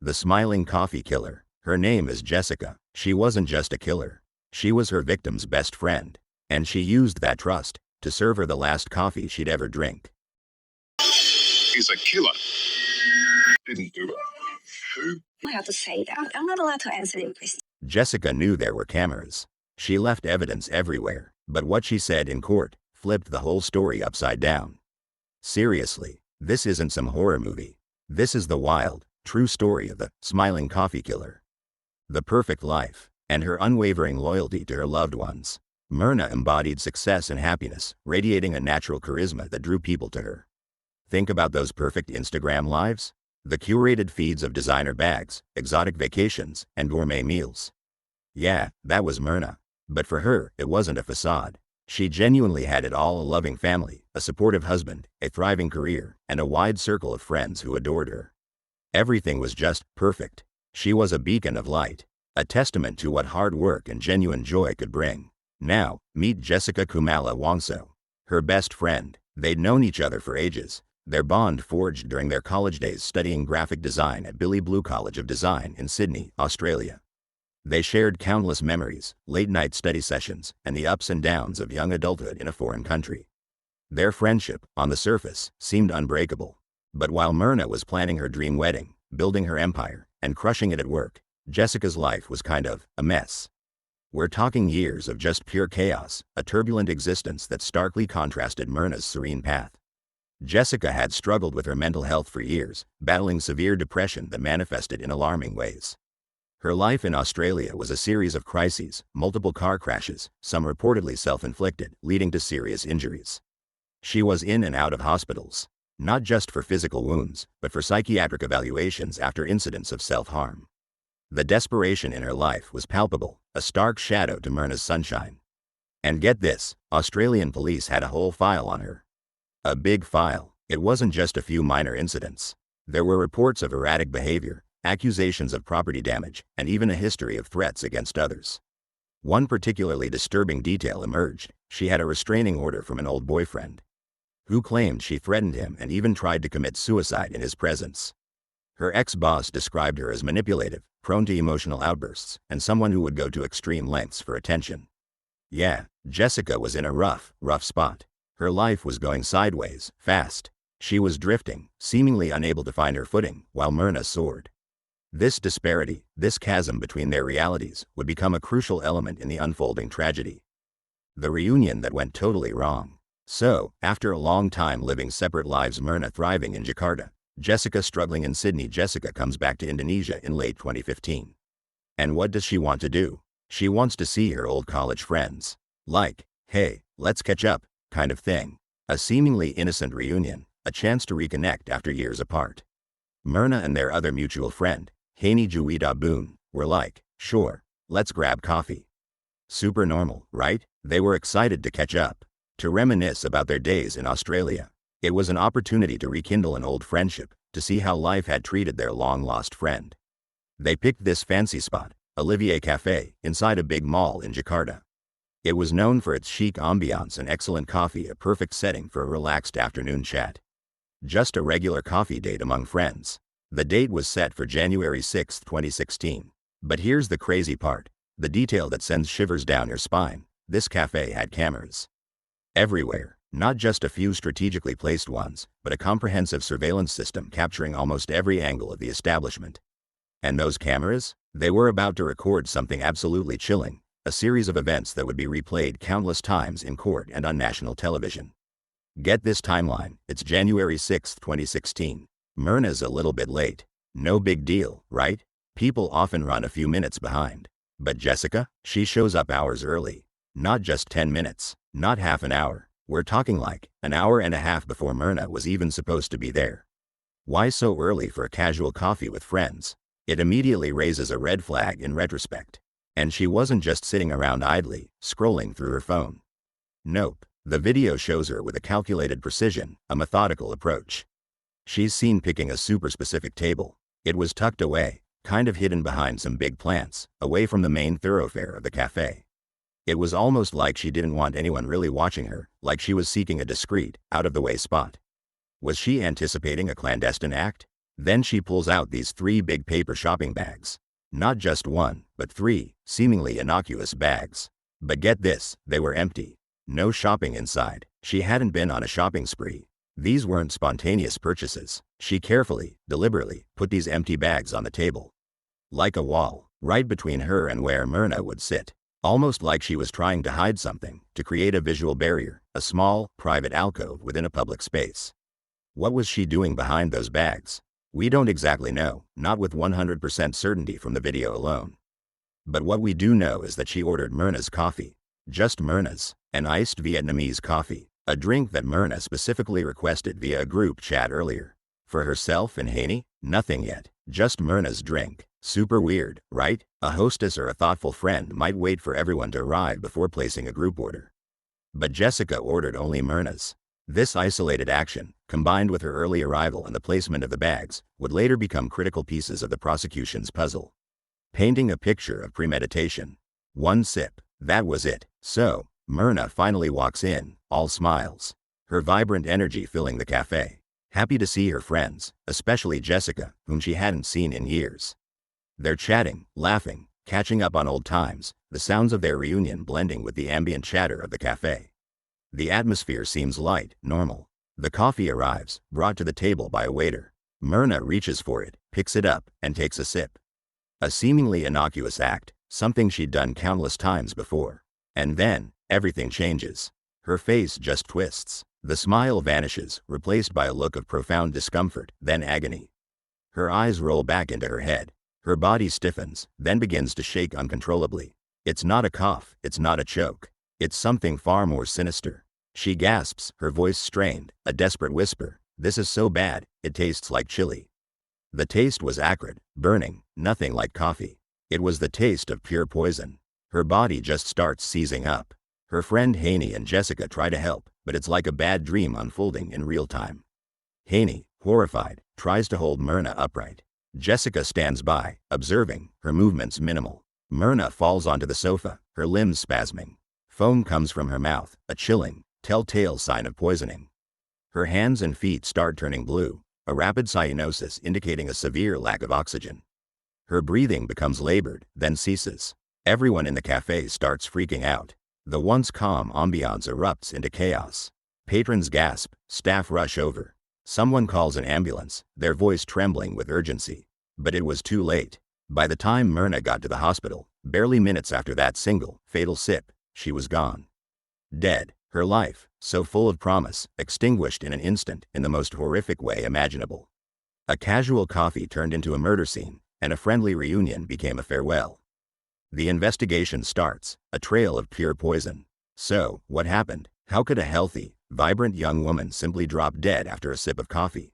The smiling coffee killer. Her name is Jessica. She wasn't just a killer. She was her victim's best friend. And she used that trust to serve her the last coffee she'd ever drink. He's a killer. Didn't do it. Who? I have to say that. I'm not allowed to answer the question. Jessica knew there were cameras. She left evidence everywhere, but what she said in court flipped the whole story upside down. Seriously, this isn't some horror movie. This is the wild, true story of the smiling coffee killer. The perfect life, and her unwavering loyalty to her loved ones. Mirna embodied success and happiness, radiating a natural charisma that drew people to her. Think about those perfect Instagram lives. The curated feeds of designer bags, exotic vacations, and gourmet meals. Yeah, that was Mirna. But for her, it wasn't a facade. She genuinely had it all: a loving family, a supportive husband, a thriving career, and a wide circle of friends who adored her. Everything was just perfect. She was a beacon of light, a testament to what hard work and genuine joy could bring. Now, meet Jessica KUMALA Wongso. Her best friend. They'd known each other for ages. Their bond forged during their college days studying graphic design at Billy Blue College of Design in Sydney, Australia. They shared countless memories, late-night study sessions, and the ups and downs of young adulthood in a foreign country. Their friendship, on the surface, seemed unbreakable. But while Mirna was planning her dream wedding, building her empire, and crushing it at work, Jessica's life was kind of a mess. We're talking years of just pure chaos, a turbulent existence that starkly contrasted Mirna's serene path. Jessica had struggled with her mental health for years, battling severe depression that manifested in alarming ways. Her life in Australia was a series of crises, multiple car crashes, some reportedly self-inflicted, leading to serious injuries. She was in and out of hospitals, not just for physical wounds, but for psychiatric evaluations after incidents of self-harm. The desperation in her life was palpable, a stark shadow to Mirna's sunshine. And get this, Australian police had a whole file on her. A big file. It wasn't just a few minor incidents. There were reports of erratic behavior, accusations of property damage, and even a history of threats against others. One particularly disturbing detail emerged. She had a restraining order from an old boyfriend, who claimed she threatened him and even tried to commit suicide in his presence. Her ex-boss described her as manipulative, prone to emotional outbursts, and someone who would go to extreme lengths for attention. Yeah, Jessica was in a rough spot. Her life was going sideways, fast. She was drifting, seemingly unable to find her footing, while Mirna soared. This disparity, this chasm between their realities, would become a crucial element in the unfolding tragedy. The reunion that went totally wrong. So, after a long time living separate lives, Mirna thriving in Jakarta, Jessica struggling in Sydney, Jessica comes back to Indonesia in late 2015. And what does she want to do? She wants to see her old college friends. Like, hey, let's catch up, kind of thing. A seemingly innocent reunion, a chance to reconnect after years apart. Mirna and their other mutual friend, Hani Juwita Boon, were like, sure, let's grab coffee. Super normal, right? They were excited to catch up, to reminisce about their days in Australia. It was an opportunity to rekindle an old friendship, to see how life had treated their long-lost friend. They picked this fancy spot, Olivier Café, inside a big mall in Jakarta. It was known for its chic ambiance and excellent coffee, a perfect setting for a relaxed afternoon chat. Just a regular coffee date among friends. The date was set for January 6, 2016. But here's the crazy part, the detail that sends shivers down your spine. This cafe had cameras everywhere, not just a few strategically placed ones, but a comprehensive surveillance system capturing almost every angle of the establishment. And those cameras? They were about to record something absolutely chilling, a series of events that would be replayed countless times in court and on national television. Get this timeline, it's January 6, 2016. Mirna's a little bit late. No big deal, right? People often run a few minutes behind. But Jessica, she shows up hours early. Not just 10 minutes, not half an hour. We're talking like an hour and a half before Mirna was even supposed to be there. Why so early for a casual coffee with friends? It immediately raises a red flag in retrospect. And she wasn't just sitting around idly, scrolling through her phone. Nope, the video shows her with a calculated precision, a methodical approach. She's seen picking a super specific table. It was tucked away, kind of hidden behind some big plants, away from the main thoroughfare of the cafe. It was almost like she didn't want anyone really watching her, like she was seeking a discreet, out-of-the-way spot. Was she anticipating a clandestine act? Then she pulls out these 3 big paper shopping bags. Not just one, but 3, seemingly innocuous bags. But get this, they were empty. No shopping inside. She hadn't been on a shopping spree. These weren't spontaneous purchases. She carefully, deliberately, put these empty bags on the table. Like a wall, right between her and where Mirna would sit. Almost like she was trying to hide something, to create a visual barrier, a small, private alcove within a public space. What was she doing behind those bags? We don't exactly know, not with 100% certainty from the video alone. But what we do know is that she ordered Mirna's coffee. Just Mirna's, an iced Vietnamese coffee, a drink that Mirna specifically requested via a group chat earlier. For herself and Haney, nothing yet, just Mirna's drink. Super weird, right? A hostess or a thoughtful friend might wait for everyone to arrive before placing a group order. But Jessica ordered only Mirna's. This isolated action, combined with her early arrival and the placement of the bags, would later become critical pieces of the prosecution's puzzle. Painting a picture of premeditation. One sip, that was it. So, Mirna finally walks in, all smiles. Her vibrant energy filling the cafe. Happy to see her friends, especially Jessica, whom she hadn't seen in years. They're chatting, laughing, catching up on old times, the sounds of their reunion blending with the ambient chatter of the cafe. The atmosphere seems light, normal. The coffee arrives, brought to the table by a waiter. Mirna reaches for it, picks it up, and takes a sip. A seemingly innocuous act, something she'd done countless times before. And then, everything changes. Her face just twists. The smile vanishes, replaced by a look of profound discomfort, then agony. Her eyes roll back into her head. Her body stiffens, then begins to shake uncontrollably. It's not a cough, it's not a choke. It's something far more sinister. She gasps, her voice strained, a desperate whisper. This is so bad, it tastes like chili. The taste was acrid, burning, nothing like coffee. It was the taste of pure poison. Her body just starts seizing up. Her friend Haney and Jessica try to help, but it's like a bad dream unfolding in real time. Haney, horrified, tries to hold Mirna upright. Jessica stands by, observing, her movements minimal. Mirna falls onto the sofa, her limbs spasming. Foam comes from her mouth, a chilling, telltale sign of poisoning. Her hands and feet start turning blue, a rapid cyanosis indicating a severe lack of oxygen. Her breathing becomes labored, then ceases. Everyone in the cafe starts freaking out. The once calm ambiance erupts into chaos. Patrons gasp, staff rush over. Someone calls an ambulance, their voice trembling with urgency. But it was too late. By the time Mirna got to the hospital, barely minutes after that single, fatal sip, she was gone. Dead. Her life, so full of promise, extinguished in an instant in the most horrific way imaginable. A casual coffee turned into a murder scene, and a friendly reunion became a farewell. The investigation starts, a trail of pure poison. So, what happened? How could a healthy, vibrant young woman simply drop dead after a sip of coffee?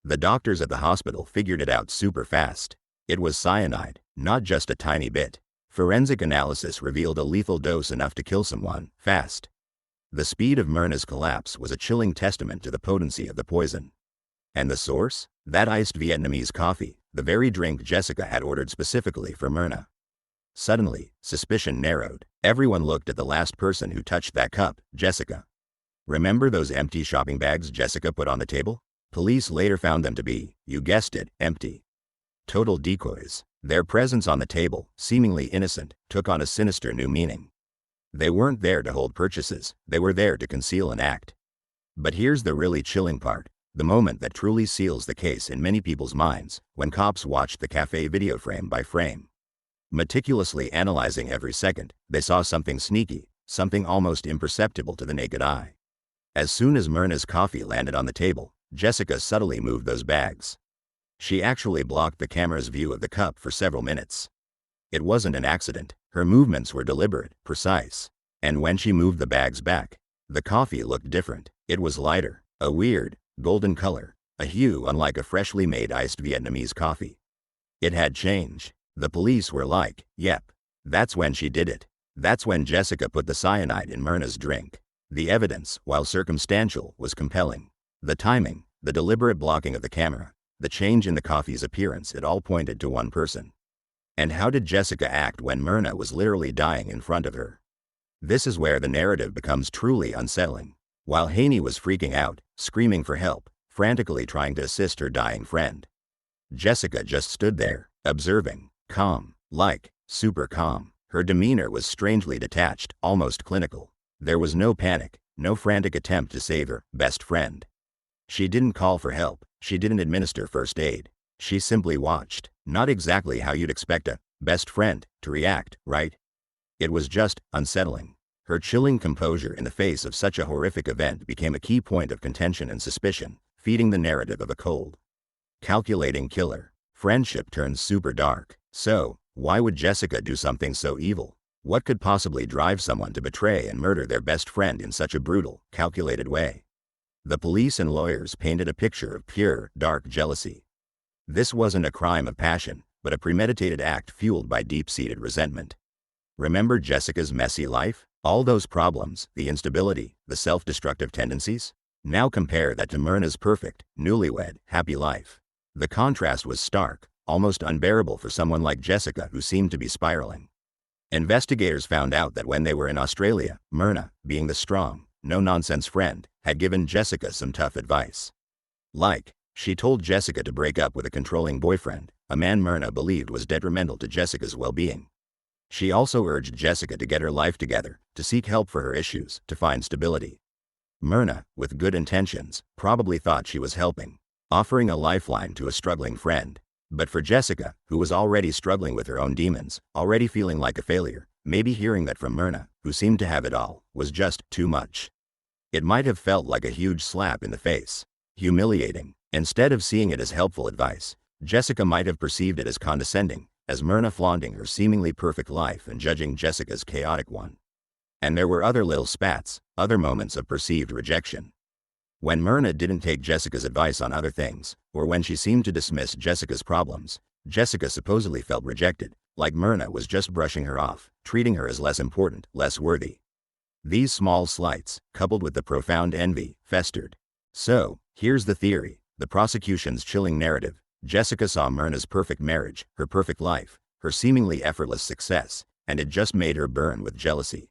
The doctors at the hospital figured it out super fast. It was cyanide, not just a tiny bit. Forensic analysis revealed a lethal dose enough to kill someone, fast. The speed of Mirna's collapse was a chilling testament to the potency of the poison. And the source? That iced Vietnamese coffee, the very drink Jessica had ordered specifically for Mirna. Suddenly, suspicion narrowed. Everyone looked at the last person who touched that cup, Jessica. Remember those empty shopping bags Jessica put on the table? Police later found them to be, you guessed it, empty. Total decoys. Their presence on the table, seemingly innocent, took on a sinister new meaning. They weren't there to hold purchases, they were there to conceal an act. But here's the really chilling part, the moment that truly seals the case in many people's minds, when cops watched the cafe video frame by frame. Meticulously analyzing every second, they saw something sneaky, something almost imperceptible to the naked eye. As soon as Mirna's coffee landed on the table, Jessica subtly moved those bags. She actually blocked the camera's view of the cup for several minutes. It wasn't an accident. Her movements were deliberate, precise. And when she moved the bags back, the coffee looked different. It was lighter, a weird, golden color, a hue unlike a freshly made iced Vietnamese coffee. It had changed. The police were like, yep, that's when she did it. That's when Jessica put the cyanide in Mirna's drink. The evidence, while circumstantial, was compelling. The timing, the deliberate blocking of the camera, the change in the coffee's appearance, it all pointed to one person. And how did Jessica act when Mirna was literally dying in front of her? This is where the narrative becomes truly unsettling. While Haney was freaking out, screaming for help, frantically trying to assist her dying friend, Jessica just stood there, observing, calm, like, super calm. Her demeanor was strangely detached, almost clinical. There was no panic, no frantic attempt to save her best friend. She didn't call for help, she didn't administer first aid. She simply watched, not exactly how you'd expect a best friend to react, right? It was just unsettling. Her chilling composure in the face of such a horrific event became a key point of contention and suspicion, feeding the narrative of a cold, calculating killer. Friendship turns super dark. So, why would Jessica do something so evil? What could possibly drive someone to betray and murder their best friend in such a brutal, calculated way? The police and lawyers painted a picture of pure, dark jealousy. This wasn't a crime of passion, but a premeditated act fueled by deep-seated resentment. Remember Jessica's messy life? All those problems, the instability, the self-destructive tendencies? Now compare that to Mirna's perfect, newlywed, happy life. The contrast was stark, almost unbearable for someone like Jessica who seemed to be spiraling. Investigators found out that when they were in Australia, Mirna, being the strong, no-nonsense friend, had given Jessica some tough advice. Like, she told Jessica to break up with a controlling boyfriend, a man Mirna believed was detrimental to Jessica's well-being. She also urged Jessica to get her life together, to seek help for her issues, to find stability. Mirna, with good intentions, probably thought she was helping, offering a lifeline to a struggling friend. But for Jessica, who was already struggling with her own demons, already feeling like a failure, maybe hearing that from Mirna, who seemed to have it all, was just too much. It might have felt like a huge slap in the face. Humiliating. Instead of seeing it as helpful advice, Jessica might have perceived it as condescending, as Mirna flaunting her seemingly perfect life and judging Jessica's chaotic one. And there were other little spats, other moments of perceived rejection. When Mirna didn't take Jessica's advice on other things, or when she seemed to dismiss Jessica's problems, Jessica supposedly felt rejected, like Mirna was just brushing her off, treating her as less important, less worthy. These small slights, coupled with the profound envy, festered. So, here's the theory, the prosecution's chilling narrative. Jessica saw Mirna's perfect marriage, her perfect life, her seemingly effortless success, and it just made her burn with jealousy.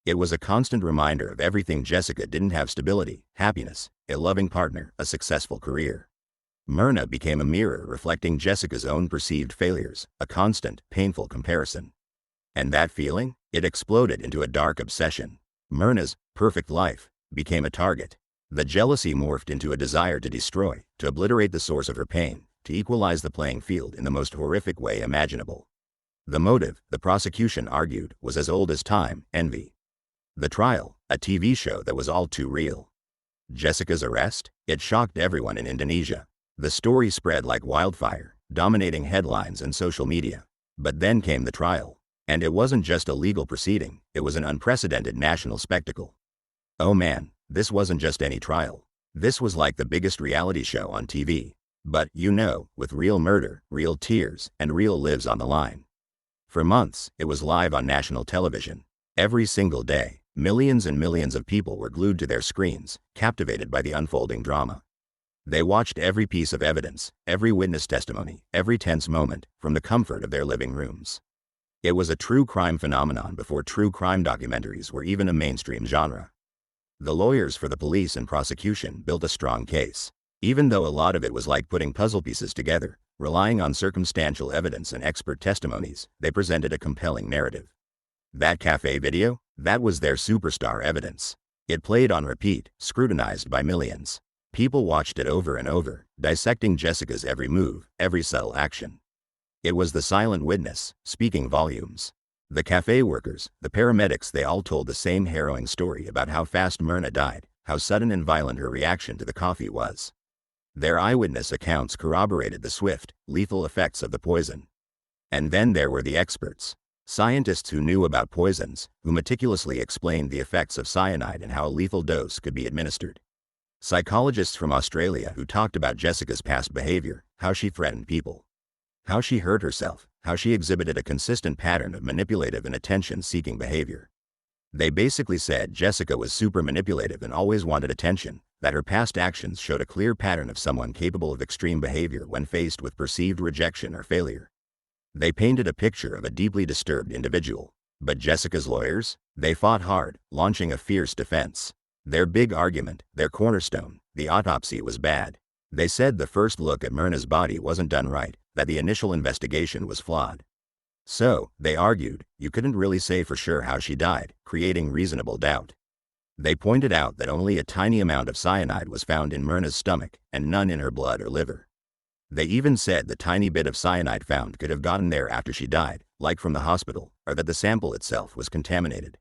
It was a constant reminder of everything Jessica didn't have: stability, happiness, a loving partner, a successful career. Mirna became a mirror reflecting Jessica's own perceived failures, a constant, painful comparison. And that feeling? It exploded into a dark obsession. Mirna's perfect life became a target. The jealousy morphed into a desire to destroy, to obliterate the source of her pain, to equalize the playing field in the most horrific way imaginable. The motive, the prosecution argued, was as old as time: envy. The trial, a TV show that was all too real. Jessica's arrest? It shocked everyone in Indonesia. The story spread like wildfire, dominating headlines and social media. But then came the trial. And it wasn't just a legal proceeding, it was an unprecedented national spectacle. Oh man, this wasn't just any trial. This was like the biggest reality show on TV. But, with real murder, real tears, and real lives on the line. For months, it was live on national television. Every single day, millions and millions of people were glued to their screens, captivated by the unfolding drama. They watched every piece of evidence, every witness testimony, every tense moment, from the comfort of their living rooms. It was a true crime phenomenon before true crime documentaries were even a mainstream genre. The lawyers for the police and prosecution built a strong case. Even though a lot of it was like putting puzzle pieces together, relying on circumstantial evidence and expert testimonies, they presented a compelling narrative. That cafe video? That was their superstar evidence. It played on repeat, scrutinized by millions. People watched it over and over, dissecting Jessica's every move, every subtle action. It was the silent witness, speaking volumes. The cafe workers, the paramedics, they all told the same harrowing story about how fast Mirna died, how sudden and violent her reaction to the coffee was. Their eyewitness accounts corroborated the swift, lethal effects of the poison. And then there were the experts. Scientists who knew about poisons, who meticulously explained the effects of cyanide and how a lethal dose could be administered. Psychologists from Australia who talked about Jessica's past behavior, how she threatened people, how she hurt herself, how she exhibited a consistent pattern of manipulative and attention-seeking behavior. They basically said Jessica was super manipulative and always wanted attention, that her past actions showed a clear pattern of someone capable of extreme behavior when faced with perceived rejection or failure. They painted a picture of a deeply disturbed individual. But Jessica's lawyers? They fought hard, launching a fierce defense. Their big argument, their cornerstone: the autopsy was bad. They said the first look at Mirna's body wasn't done right, that the initial investigation was flawed. So, they argued, you couldn't really say for sure how she died, creating reasonable doubt. They pointed out that only a tiny amount of cyanide was found in Mirna's stomach, and none in her blood or liver. They even said the tiny bit of cyanide found could have gotten there after she died, like from the hospital, or that the sample itself was contaminated.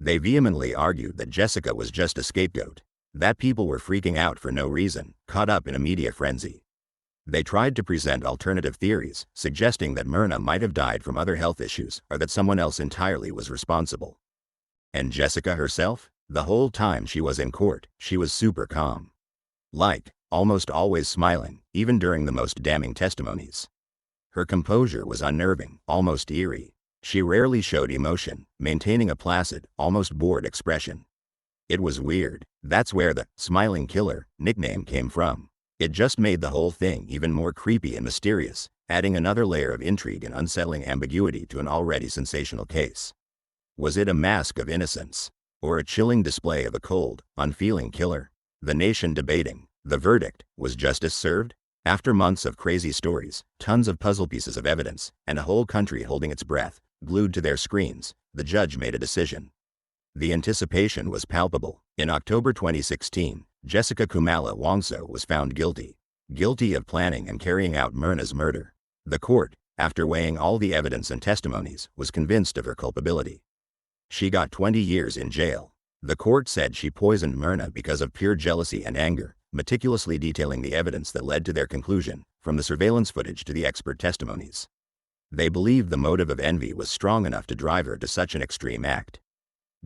They vehemently argued that Jessica was just a scapegoat, that people were freaking out for no reason, caught up in a media frenzy. They tried to present alternative theories, suggesting that Mirna might have died from other health issues or that someone else entirely was responsible. And Jessica herself? The whole time she was in court, she was super calm. Like, almost always smiling, even during the most damning testimonies. Her composure was unnerving, almost eerie. She rarely showed emotion, maintaining a placid, almost bored expression. It was weird. That's where the "smiling killer" nickname came from. It just made the whole thing even more creepy and mysterious, adding another layer of intrigue and unsettling ambiguity to an already sensational case. Was it a mask of innocence? Or a chilling display of a cold, unfeeling killer? The nation debating. The verdict: was justice served? After months of crazy stories, tons of puzzle pieces of evidence, and a whole country holding its breath, glued to their screens, the judge made a decision. The anticipation was palpable. In October 2016, Jessica KUMALA Wongso was found guilty of planning and carrying out Mirna's murder. The court, after weighing all the evidence and testimonies, was convinced of her culpability. She got 20 years in jail. The court said she poisoned Mirna because of pure jealousy and anger, meticulously detailing the evidence that led to their conclusion, from the surveillance footage to the expert testimonies. They believed the motive of envy was strong enough to drive her to such an extreme act.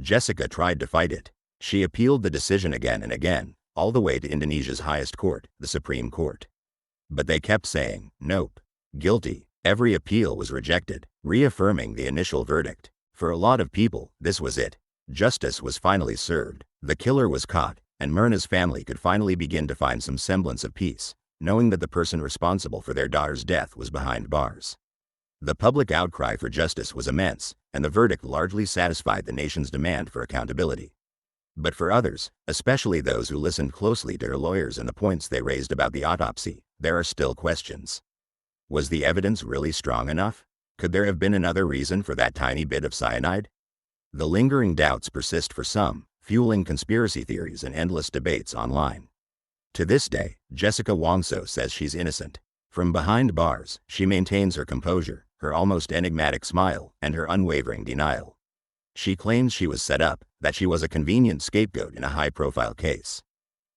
Jessica tried to fight it. She appealed the decision again and again, all the way to Indonesia's highest court, the Supreme Court. But they kept saying, nope, guilty. Every appeal was rejected, reaffirming the initial verdict. For a lot of people, this was it. Justice was finally served. The killer was caught, and Mirna's family could finally begin to find some semblance of peace, knowing that the person responsible for their daughter's death was behind bars. The public outcry for justice was immense, and the verdict largely satisfied the nation's demand for accountability. But for others, especially those who listened closely to her lawyers and the points they raised about the autopsy, there are still questions. Was the evidence really strong enough? Could there have been another reason for that tiny bit of cyanide? The lingering doubts persist for some, fueling conspiracy theories and endless debates online. To this day, Jessica Wongso says she's innocent. From behind bars, she maintains her composure, her almost enigmatic smile, and her unwavering denial. She claims she was set up, that she was a convenient scapegoat in a high-profile case.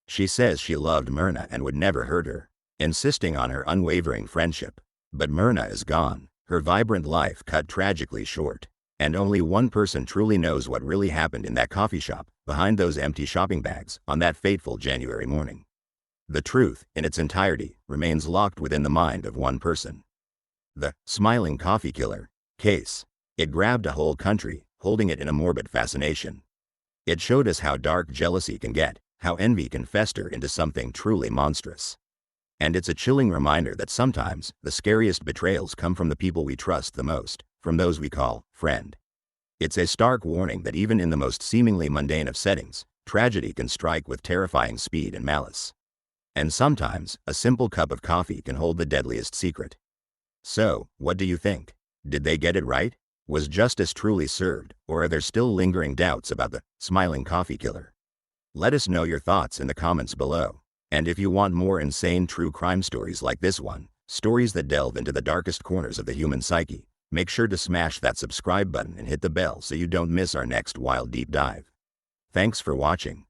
She says she loved Mirna and would never hurt her, insisting on her unwavering friendship. But Mirna is gone, her vibrant life cut tragically short. And only one person truly knows what really happened in that coffee shop, behind those empty shopping bags, on that fateful January morning. The truth, in its entirety, remains locked within the mind of one person. The "smiling coffee killer" case. It grabbed a whole country, holding it in a morbid fascination. It showed us how dark jealousy can get, how envy can fester into something truly monstrous. And it's a chilling reminder that sometimes, the scariest betrayals come from the people we trust the most, from those we call friend. It's a stark warning that even in the most seemingly mundane of settings, tragedy can strike with terrifying speed and malice. And sometimes, a simple cup of coffee can hold the deadliest secret. So, what do you think? Did they get it right? Was justice truly served, or are there still lingering doubts about the "smiling coffee killer"? Let us know your thoughts in the comments below. And if you want more insane true crime stories like this one, stories that delve into the darkest corners of the human psyche, make sure to smash that subscribe button and hit the bell so you don't miss our next wild deep dive. Thanks for watching.